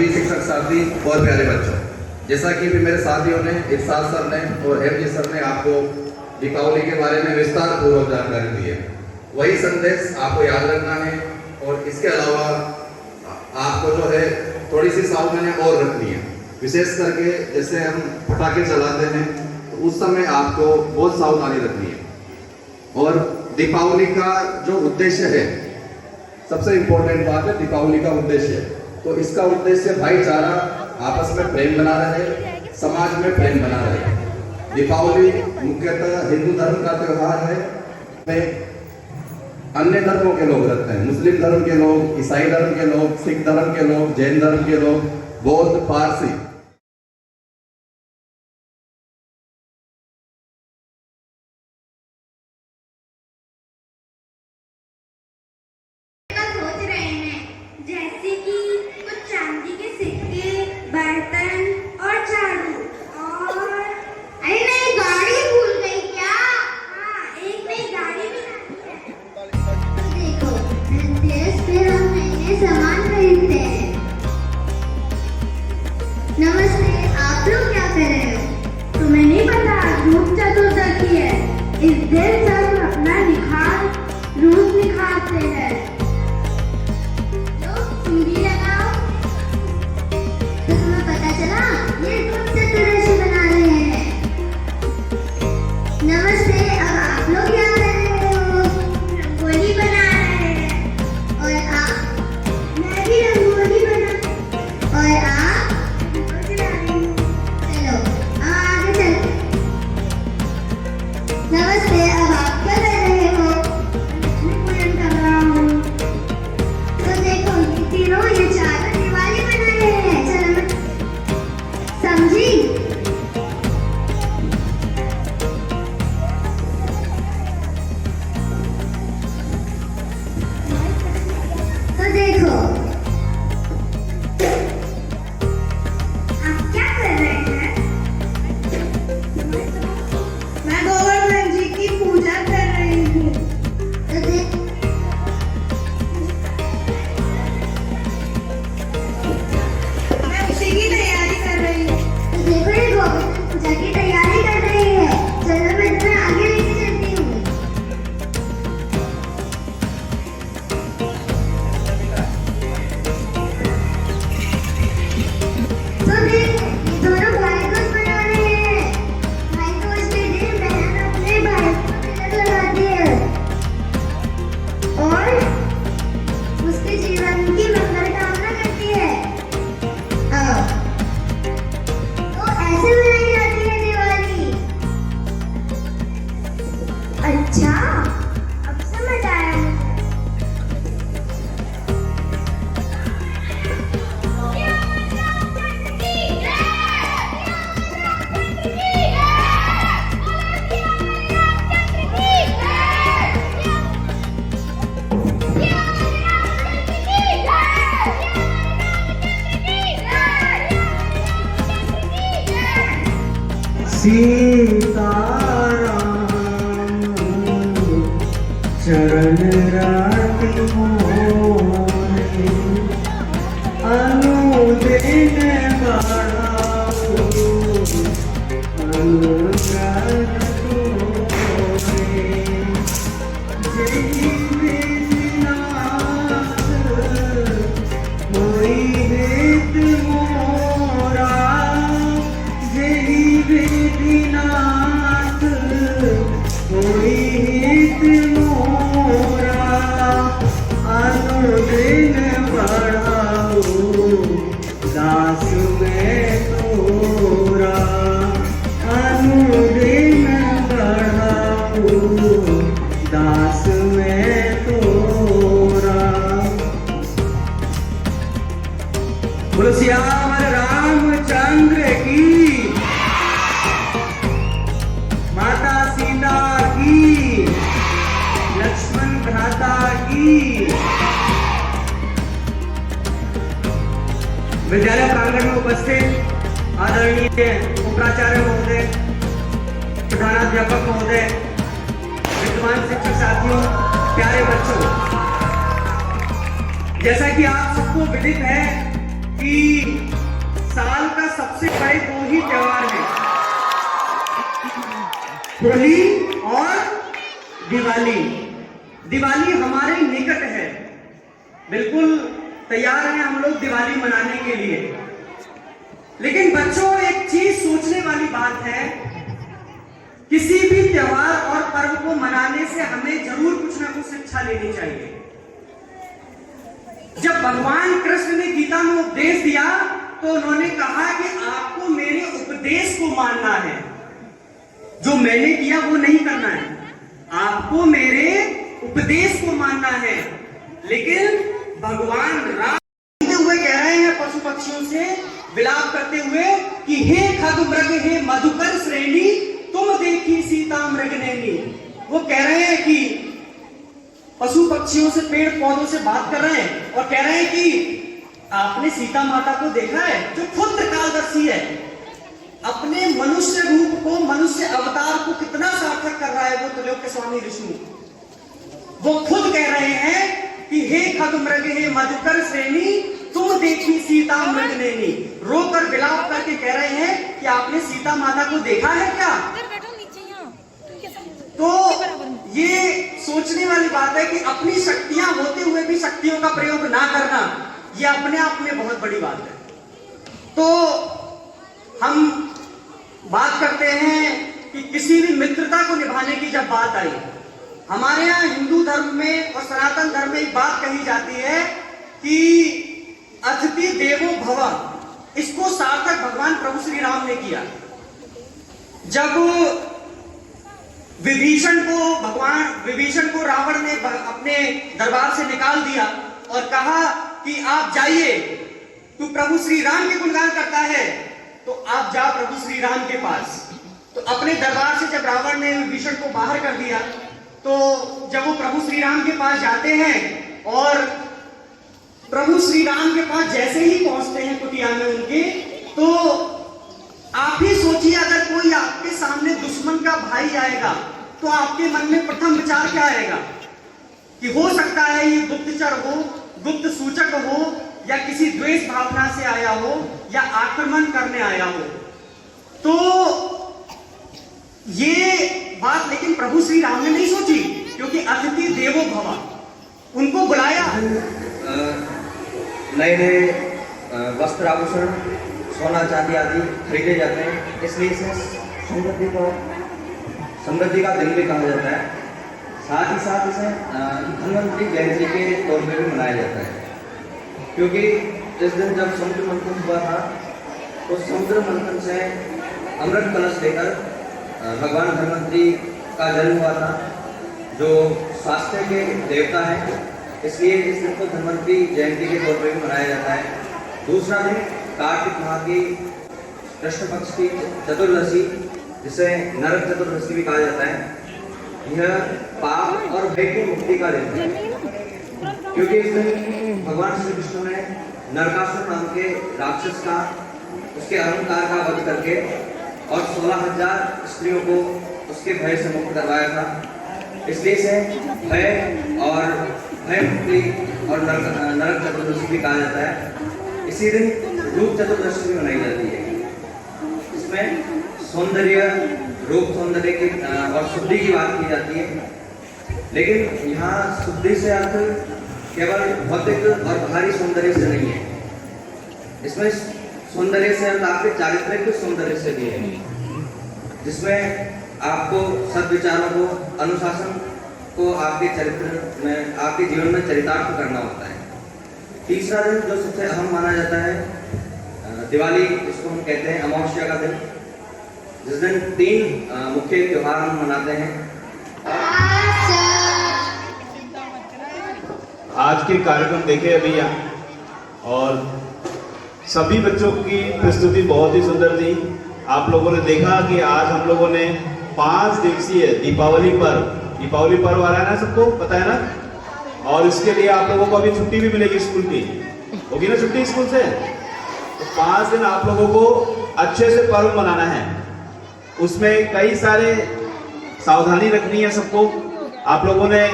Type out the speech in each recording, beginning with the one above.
सभी शिक्षक साथी और प्यारे बच्चों, जैसा कि भी मेरे साथियों ने, इरशाद सर ने और एम जी सर ने आपको दीपावली के बारे में विस्तार पूर्वक जानकारी दी है, वही संदेश आपको याद रखना है। और इसके अलावा आपको जो है थोड़ी सी सावधानियां और रखनी है, विशेष करके जैसे हम पटाखे चलाते हैं तो उस समय आपको बहुत सावधानी रखनी है। और दीपावली का जो उद्देश्य है, सबसे इम्पोर्टेंट बात है दीपावली का उद्देश्य, तो इसका उद्देश्य भाईचारा, आपस में प्रेम बना रहे, समाज में प्रेम बना रहे। दीपावली मुख्यतः हिंदू धर्म का त्योहार है। अन्य धर्मों के लोग रहते हैं, मुस्लिम धर्म के लोग, ईसाई धर्म के लोग, सिख धर्म के लोग, जैन धर्म के लोग, बौद्ध, पारसी, जैसे कि कुछ चांदी के सिक्के, बर्तन और झाड़ू और अरे नहीं, गाड़ी भूल गई क्या? हाँ, एक नई गाड़ी भी तो देखो, धनतेरस पे हम नए सामान खरीदते हैं। नमस्ते, आप लोग क्या कर रहे हो? तुम्हें नहीं पता आज रूप चतुर्दशी है। इस दिन सब अपना रूप निखारते हैं। चूड़ी लगाओ। तो तुम्हें पता चला ये रूप चतुर्दशी मना रहे हैं। नमस्ते, अब आप लोग क्या कर रहे हो? रंगोली बना रहे हैं। और आप? मैं भी रंगोली बना। और आप? चला रही हूँ। चलो अब आगे चलते। नमस्ते, अब आप क्या कर रहे हो? लक्ष्मी पूजन कर रहा हूँ। तो देखो, ये तीनों, ये चारों दिवाली बना रहे हैं। चलो, समझी? तो देखो, आप क्या कर रहे हैं? मैं गोवर्धन जी की पूजा कर रही हूँ। तो देखो, मैं उसी की तैयारी कर रही हूँ। तो देखो, ये गोवर्धन पूजा की तैयारी कर रही है। चलो, मैं तुम्हें आगे लेके चलती हूँ। तो देखो, ये दोनों भाई दूज बना रहे हैं। भाई दूज के दिन बहन अपने भाई को तिलक लगाती है और उसके जीवन की मंगल कामना करती है। तो ऐसे मनाई जाती है दिवाली। अच्छा, अब समझ आया मुझे। सीताराम चरण राति मोरे, अनुदिन बढ़ाओ अनुग्रह तोरे। जय विधिनाथ होई हित मोरा, जय विधिनाथ होई हित मोरा। अनुदिन बढ़ाओ दास में तोरा, अनुदिन बढ़ाओ दास में तोरा। बोलो श्यामल रामचंद्र की, माता सीता की, लक्ष्मण भ्राता की। विद्यालय प्रांगण में उपस्थित आदरणीय उपप्राचार्य महोदय, प्रधानाध्यापक महोदय, विद्वान शिक्षक साथियों, प्यारे बच्चों, जैसा कि आप सबको विदित है कि साल का सबसे बड़े दो ही त्योहार हैं, होली और दिवाली। दिवाली हमारे निकट है, बिल्कुल तैयार हैं हम लोग दिवाली मनाने के लिए। लेकिन बच्चों, एक चीज सोचने वाली बात है, किसी भी त्योहार और पर्व को मनाने से हमें जरूर कुछ ना कुछ शिक्षा लेनी चाहिए। जब भगवान कृष्ण ने गीता में उपदेश दिया तो उन्होंने कहा कि आपको मेरे उपदेश को मानना है, जो मैंने किया वो नहीं करना है, आपको मेरे उपदेश को मानना है। लेकिन भगवान राम हुए कह रहे हैं पशु पक्षियों से विलाप करते हुए कि हे खग मृग हे मधुकर श्रेणी तुम देखी सीता मृग नैनी। वो कह रहे हैं कि पशु पक्षियों से पेड़ पौधों से बात कर रहे हैं और कह रहे हैं कि आपने सीता माता को देखा है, जो खुद त्रिकालदर्शी है, अपने मनुष्य रूप को, मनुष्य अवतार को कितना सार्थक कर रहा है वो त्रिलोक स्वामी विष्णु। वो खुद कह रहे हैं कि हे खग मृग हे मधुकर श्रेणी तुम देखी सीता मृग नैनी। रोकर विलाप करके कह रहे हैं कि आपने सीता माता को देखा है क्या? तो ये सोचने वाली बात है कि अपनी शक्तियां होते हुए भी शक्तियों का प्रयोग ना करना, ये अपने आप में बहुत बड़ी बात है। तो हम बात करते हैं कि किसी भी मित्रता को निभाने की जब बात आई, हमारे यहाँ हिंदू धर्म में और सनातन धर्म में एक बात कही जाती है कि अतिथि देवो भव। इसको सार्थक भगवान प्रभु श्री राम ने किया। जब विभीषण को रावण ने अपने दरबार से निकाल दिया और कहा कि आप जाइए, तू प्रभु श्री राम के गुणगान करता है तो आप जाओ प्रभु श्री राम के पास। तो अपने दरबार से जब रावण ने विभीषण को बाहर कर दिया, तो जब वो प्रभु श्री राम के पास जाते हैं और प्रभु श्री राम के पास जैसे ही पहुंचते हैं कुटिया में उनके, तो आप ही सोचिए अगर कोई आपके सामने दुश्मन का भाई आएगा तो आपके मन में प्रथम विचार क्या आएगा? कि हो सकता है ये गुप्तचर हो, गुप्त सूचक हो, या किसी द्वेष भावना से आया हो, या आक्रमण करने आया हो। तो ये बात लेकिन प्रभु श्री राम ने नहीं सोची, क्योंकि अतिथि देवो भव, उनको बुलाया। नए नए वस्त्र आभूषण, सोना चांदी आदि खरीदे जाते हैं, इसलिए इसे समृद्धि का दिन भी कहा जाता है। साथ ही साथ इसे धन्वंतरि जयंती के तौर पर भी मनाया जाता है, क्योंकि जिस दिन जब समुद्र मंथन हुआ था तो समुद्र मंथन से अमृत कलश लेकर भगवान धन्वंतरि का जन्म हुआ था, जो स्वास्थ्य के देवता हैं, इसलिए इस दिन को धन्वंतरि जयंती के तौर पर भी मनाया जाता है। दूसरा दिन कार्तिक माह की कृष्ण पक्ष की चतुर्दशी, जिसे नरक चतुर्दशी भी कहा जाता है, यह पाप और भय की मुक्ति का दिन है, क्योंकि इस दिन भगवान श्री विष्णु ने नरकासुर नाम के राक्षस का, उसके अहंकार का वध करके और 16,000 स्त्रियों को उसके भय से मुक्त करवाया था। इसलिए इसे भय और भय मुक्ति और नरक चतुर्दशी भी कहा जाता है। इसी दिन रूप चतुर्दशी भी मनाई जाती है। इसमें सौंदर्य, रूप सौंदर्य की और शुद्धि की बात की जाती है, लेकिन यहाँ शुद्धि से अर्थ केवल भौतिक और बाहरी सौंदर्य से नहीं है। इसमें सौंदर्य से अर्थ आपके चारित्रिक सौंदर्य से भी है, जिसमें आपको सद्विचारों को, अनुशासन को आपके चरित्र में, आपके जीवन में चरितार्थ करना होता है। तीसरा दिन जो सबसे अहम माना जाता है, दिवाली, इसको हम कहते हैं अमावस्या का दिन, जिस दिन 3 मुख्य त्योहार हम मनाते हैं। आज के कार्यक्रम देखे अभी और सभी बच्चों की प्रस्तुति बहुत ही सुंदर थी। आप लोगों ने देखा कि आज हम लोगों ने 5 दिवसीय दीपावली पर्व आ रहा है ना, सबको पता है ना, और इसके लिए आप लोगों को अभी छुट्टी भी मिलेगी, स्कूल की होगी ना छुट्टी स्कूल से, तो 5 दिन आप लोगों को अच्छे से पर्व मनाना है। उसमें कई सारे सावधानी रखनी है सबको। आप लोगों ने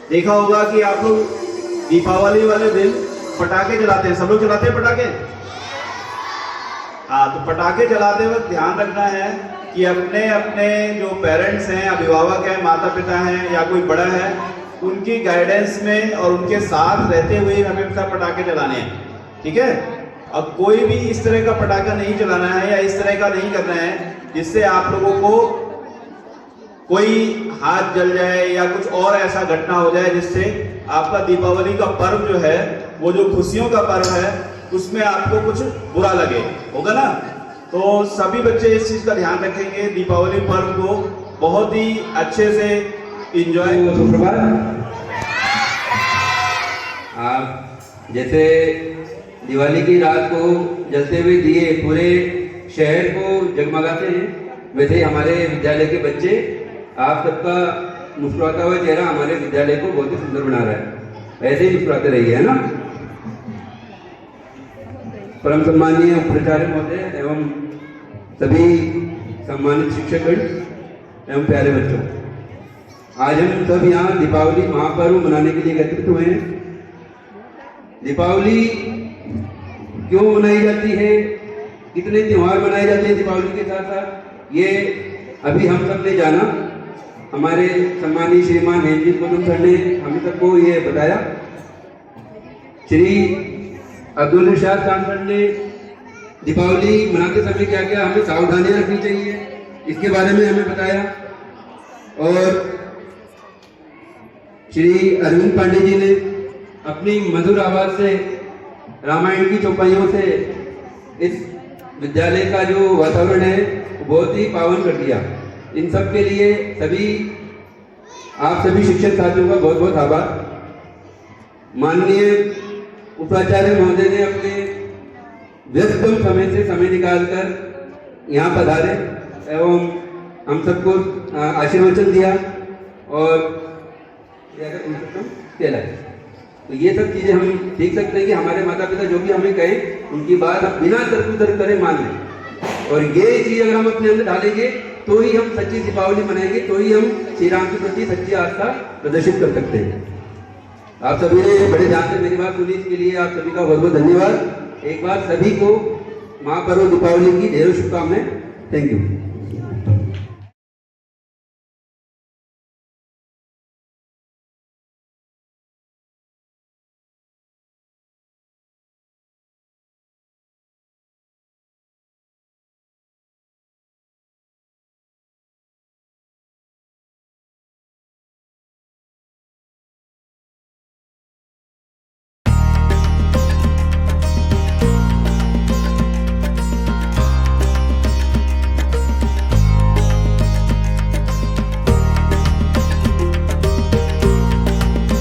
देखा होगा कि आप लोग दीपावली वाले दिन पटाखे जलाते हैं, सब लोग जलाते हैं पटाखे। हाँ, तो पटाखे जलाते वक्त ध्यान रखना है कि अपने अपने जो पेरेंट्स हैं, अभिभावक हैं, माता पिता हैं या कोई बड़ा है, उनकी गाइडेंस में और उनके साथ रहते हुए हमें पटाखे जलाने हैं, ठीक है। अब कोई भी इस तरह का पटाखा नहीं चलाना है या इस तरह का नहीं करना है जिससे आप लोगों को कोई हाथ जल जाए या कुछ और ऐसा घटना हो जाए जिससे आपका दीपावली का पर्व जो है, वो जो खुशियों का पर्व है, उसमें आपको कुछ बुरा लगे, होगा ना। तो सभी बच्चे इस चीज का ध्यान रखेंगे, दीपावली पर्व को बहुत ही अच्छे से एंजॉय। सुप्रभात। आप जैसे दिवाली की रात को जलते हुए दिए पूरे शहर को जगमगाते हैं, वैसे ही हमारे विद्यालय के बच्चे आप सबका मुस्कुराता हुआ चेहरा हमारे विद्यालय को बहुत ही सुंदर बना रहा है। ऐसे ही मुस्कुराते रहिए, है ना। परम सम्मानीय प्राचार्य महोदय एवं सभी सम्मानित शिक्षकगण एवं प्यारे बच्चों, आज हम सब यहाँ दीपावली महापर्व मनाने के लिए एकत्रित हुए हैं। दीपावली क्यों मनाई जाती है, कितने त्योहार मनाए जाते हैं दीपावली के साथ साथ, ये अभी हम सब ने जाना। हमारे सम्मानीय श्रीमान हेमजीत गौतम सर ने हम सबको ये बताया। श्री अब्दुल इरशाद खान सर ने दीपावली मनाते समय क्या क्या हमें सावधानियां रखनी चाहिए, इसके बारे में हमें बताया। और श्री अरविंद पांडे जी ने अपनी मधुर आवाज से रामायण की चौपाइयों से इस विद्यालय का जो वातावरण है वो बहुत ही पावन कर दिया। इन सब के लिए आप सभी शिक्षक साथियों का बहुत बहुत आभार। माननीय उपाचार्य महोदय ने अपने व्यस्तम समय से समय निकालकर यहाँ पधारे एवं हम सबको आशीर्वचन दिया और कहलाए। तो ये सब चीजें हम देख सकते हैं कि हमारे माता पिता जो भी हमें कहें उनकी बात हम बिना तर्क करे मान लें। और ये चीज अगर हम अपने अंदर डालेंगे तो ही हम सच्ची दीपावली मनाएंगे, तो ही हम श्री राम के प्रति सच्ची आस्था प्रदर्शित कर सकते हैं। आप सभी ने बड़े ध्यान से मेरी बात सुनी, इसके लिए आप सभी का बहुत बहुत धन्यवाद। एक बार सभी को महापर्व दीपावली की ढेरों शुभकामनाएं। Thank you.